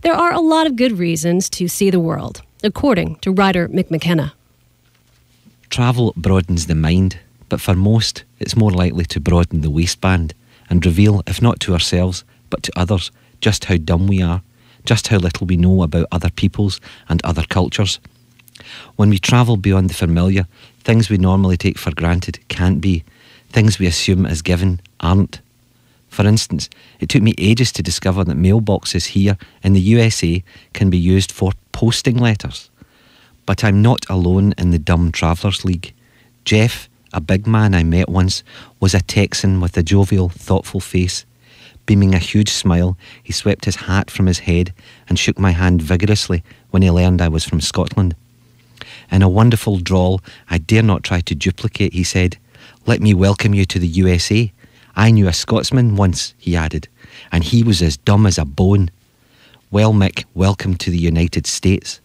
There are a lot of good reasons to see the world, according to writer Mick McKenna. Travel broadens the mind, but for most, it's more likely to broaden the waistband and reveal, if not to ourselves, but to others, just how dumb we are, just how little we know about other peoples and other cultures. When we travel beyond the familiar, things we normally take for granted can't be. Things we assume as given aren't. For instance, it took me ages to discover that mailboxes here in the USA can be used for posting letters. But I'm not alone in the Dumb Travellers League. Jeff, a big man I met once, was a Texan with a jovial, thoughtful face. Beaming a huge smile, he swept his hat from his head and shook my hand vigorously when he learned I was from Scotland. In a wonderful drawl I dare not try to duplicate, he said, "Let me welcome you to the USA. I knew a Scotsman once," he added, "and he was as dumb as a bone." Well, Mick, welcome to the United States.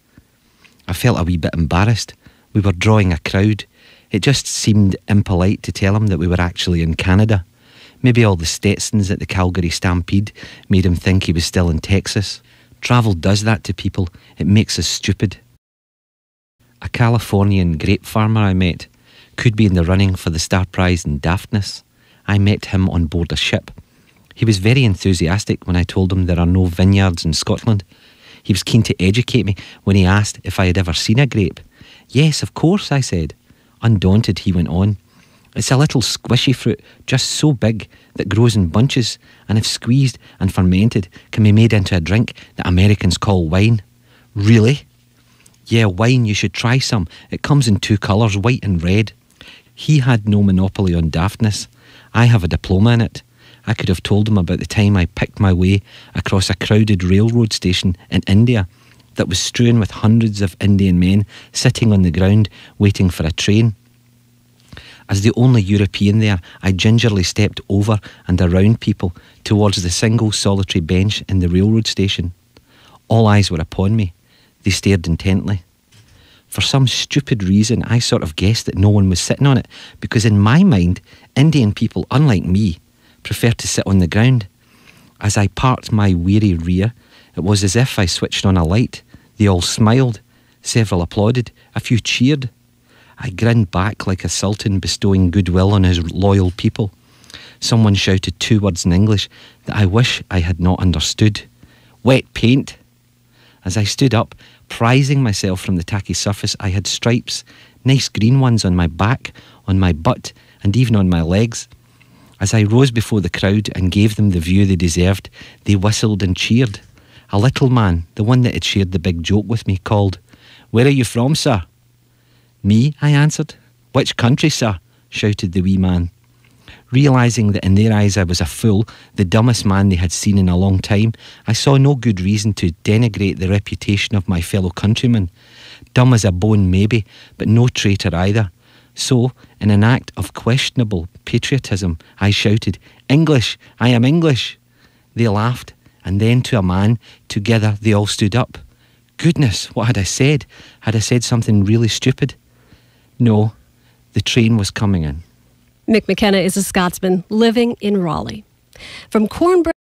I felt a wee bit embarrassed. We were drawing a crowd. It just seemed impolite to tell him that we were actually in Canada. Maybe all the Stetsons at the Calgary Stampede made him think he was still in Texas. Travel does that to people. It makes us stupid. A Californian grape farmer I met could be in the running for the Star Prize in daftness. I met him on board a ship. He was very enthusiastic when I told him there are no vineyards in Scotland. He was keen to educate me when he asked if I had ever seen a grape. "Yes, of course," I said. Undaunted, he went on. "It's a little squishy fruit, just so big, that grows in bunches, and if squeezed and fermented, can be made into a drink that Americans call wine." "Really?" "Yeah, wine, you should try some. It comes in 2 colours, white and red." He had no monopoly on daftness. I have a diploma in it. I could have told him about the time I picked my way across a crowded railroad station in India that was strewn with hundreds of Indian men sitting on the ground waiting for a train. As the only European there, I gingerly stepped over and around people towards the single solitary bench in the railroad station. All eyes were upon me. They stared intently. For some stupid reason, I sort of guessed that no one was sitting on it, because in my mind, Indian people, unlike me, prefer to sit on the ground. As I parked my weary rear, it was as if I switched on a light. They all smiled. Several applauded. A few cheered. I grinned back like a sultan bestowing goodwill on his loyal people. Someone shouted 2 words in English that I wish I had not understood. "Wet paint." As I stood up, prizing myself from the tacky surface, I had stripes, nice green ones on my back, on my butt, and even on my legs. As I rose before the crowd and gave them the view they deserved, they whistled and cheered. A little man, the one that had shared the big joke with me, called, "Where are you from, sir?" "Me," I answered. "Which country, sir?" shouted the wee man. Realising that in their eyes I was a fool, the dumbest man they had seen in a long time, I saw no good reason to denigrate the reputation of my fellow countrymen. Dumb as a bone maybe, but no traitor either. So, in an act of questionable patriotism, I shouted, "English! I am English!" They laughed, and then to a man, together they all stood up. Goodness, what had I said? Had I said something really stupid? No, the train was coming in. Mick McKenna is a Scotsman living in Raleigh. From cornbread